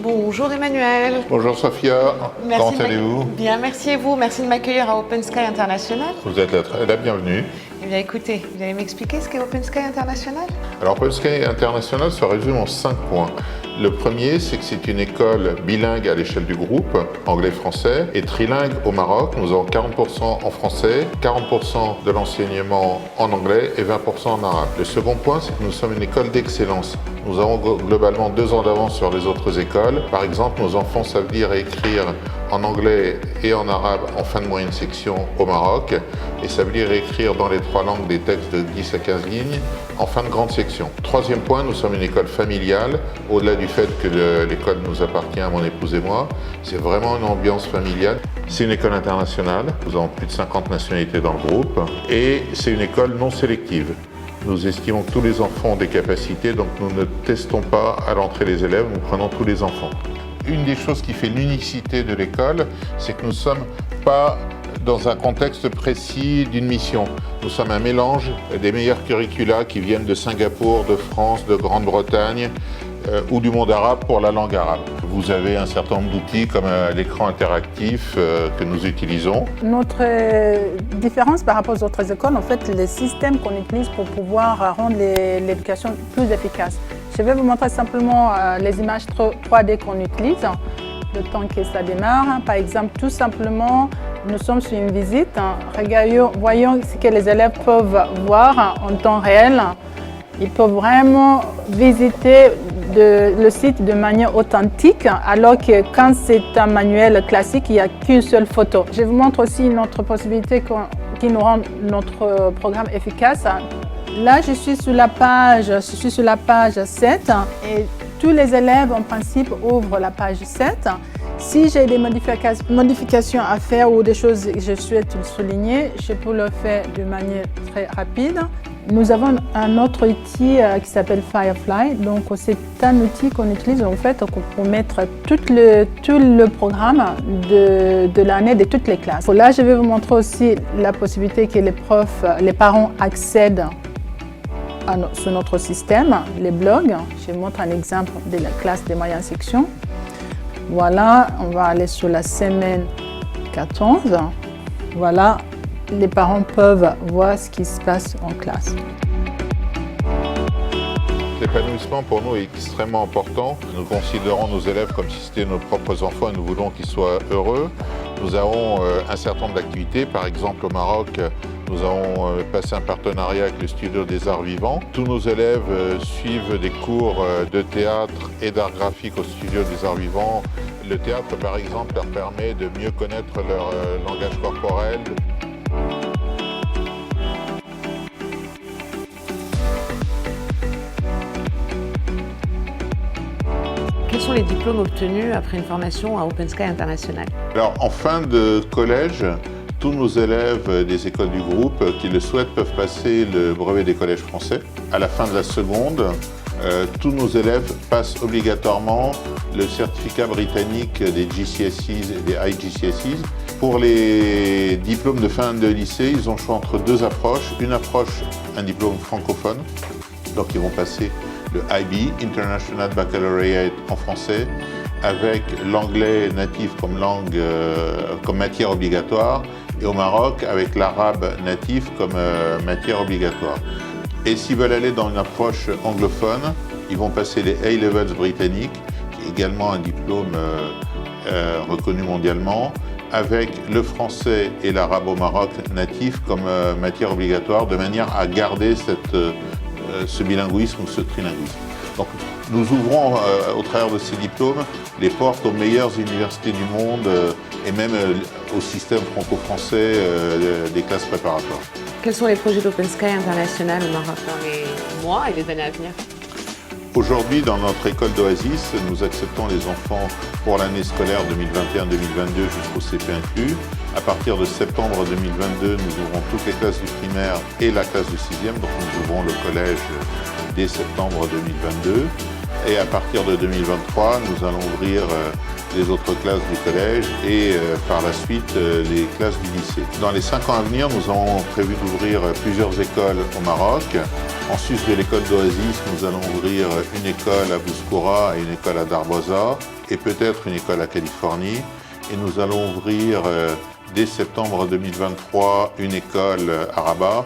Bonjour Emmanuel. Bonjour Sophia, comment allez-vous? Bien, merci et vous. Merci de m'accueillir à Open Sky International. Vous êtes la bienvenue. Eh bien écoutez, vous allez m'expliquer ce qu'est Open Sky International? Alors Open Sky International se résume en 5 points. Le premier, c'est que c'est une école bilingue à l'échelle du groupe, anglais-français, et trilingue au Maroc. Nous avons 40% en français, 40% de l'enseignement en anglais et 20% en arabe. Le second point, c'est que nous sommes une école d'excellence. Nous avons globalement 2 ans d'avance sur les autres écoles. Par exemple, nos enfants savent lire et écrire en anglais et en arabe en fin de moyenne section au Maroc et savent lire et écrire dans les 3 langues des textes de 10 à 15 lignes en fin de grande section. Troisième point, nous sommes une école familiale. Au-delà du fait que l'école nous appartient à mon épouse et moi, c'est vraiment une ambiance familiale. C'est une école internationale, nous avons plus de 50 nationalités dans le groupe et c'est une école non sélective. Nous estimons que tous les enfants ont des capacités, donc nous ne testons pas à l'entrée les élèves, nous prenons tous les enfants. Une des choses qui fait l'unicité de l'école, c'est que nous ne sommes pas dans un contexte précis d'une mission. Nous sommes un mélange des meilleurs curricula qui viennent de Singapour, de France, de Grande-Bretagne ou du monde arabe pour la langue arabe. Vous avez un certain nombre d'outils comme l'écran interactif que nous utilisons. Notre différence par rapport aux autres écoles, en fait, les systèmes qu'on utilise pour pouvoir rendre l'éducation plus efficace. Je vais vous montrer simplement les images 3D qu'on utilise, le temps que ça démarre. Par exemple, tout simplement, nous sommes sur une visite. Voyons ce que les élèves peuvent voir en temps réel. Ils peuvent vraiment visiter le site de manière authentique, alors que quand c'est un manuel classique, il n'y a qu'une seule photo. Je vous montre aussi une autre possibilité qui nous rend notre programme efficace. Là, je suis sur la page 7 et tous les élèves, en principe, ouvrent la page 7. Si j'ai des modifications à faire ou des choses que je souhaite souligner, je peux le faire de manière très rapide. Nous avons un autre outil qui s'appelle Firefly. Donc, c'est un outil qu'on utilise en fait pour mettre tout le programme de l'année de toutes les classes. Là, je vais vous montrer aussi la possibilité que les parents accèdent sur notre système, les blogs. Je vous montre un exemple de la classe des moyennes sections. Voilà, on va aller sur la semaine 14. Voilà, les parents peuvent voir ce qui se passe en classe. L'épanouissement pour nous est extrêmement important. Nous considérons nos élèves comme si c'était nos propres enfants et nous voulons qu'ils soient heureux. Nous avons un certain nombre d'activités. Par exemple, au Maroc, nous avons passé un partenariat avec le Studio des Arts Vivants. Tous nos élèves suivent des cours de théâtre et d'art graphique au Studio des Arts Vivants. Le théâtre, par exemple, leur permet de mieux connaître leur langage corporel. Quels sont les diplômes obtenus après une formation à Open Sky International? Alors, en fin de collège, tous nos élèves des écoles du groupe qui le souhaitent peuvent passer le brevet des collèges français. À la fin de la seconde, tous nos élèves passent obligatoirement le certificat britannique des GCSEs et des IGCSEs. Pour les diplômes de fin de lycée, ils ont le choix entre 2 approches. Une approche, un diplôme francophone, donc ils vont passer le IB, International Baccalaureate en français, avec l'anglais natif comme matière obligatoire, et au Maroc avec l'arabe natif comme matière obligatoire. Et s'ils veulent aller dans une approche anglophone, ils vont passer les A-Levels britanniques, qui est également un diplôme reconnu mondialement, avec le français et l'arabe au Maroc natif comme matière obligatoire, de manière à garder ce bilinguisme ou ce trilinguisme. Donc, nous ouvrons au travers de ces diplômes les portes aux meilleures universités du monde et même au système franco-français des classes préparatoires. Quels sont les projets d'Open Sky International au Maroc dans les mois et les années à venir? Aujourd'hui, dans notre école d'Oasis, nous acceptons les enfants pour l'année scolaire 2021-2022 jusqu'au CP inclus. À partir de septembre 2022, nous ouvrons toutes les classes du primaire et la classe du 6e, donc nous ouvrons le collège dès septembre 2022. Et à partir de 2023, nous allons ouvrir les autres classes du collège et par la suite les classes du lycée. Dans les 5 ans à venir, nous avons prévu d'ouvrir plusieurs écoles au Maroc. En sus de l'école d'Oasis, nous allons ouvrir une école à Bouskoura et une école à Darboza et peut-être une école à Californie. Et nous allons ouvrir dès septembre 2023 une école à Rabat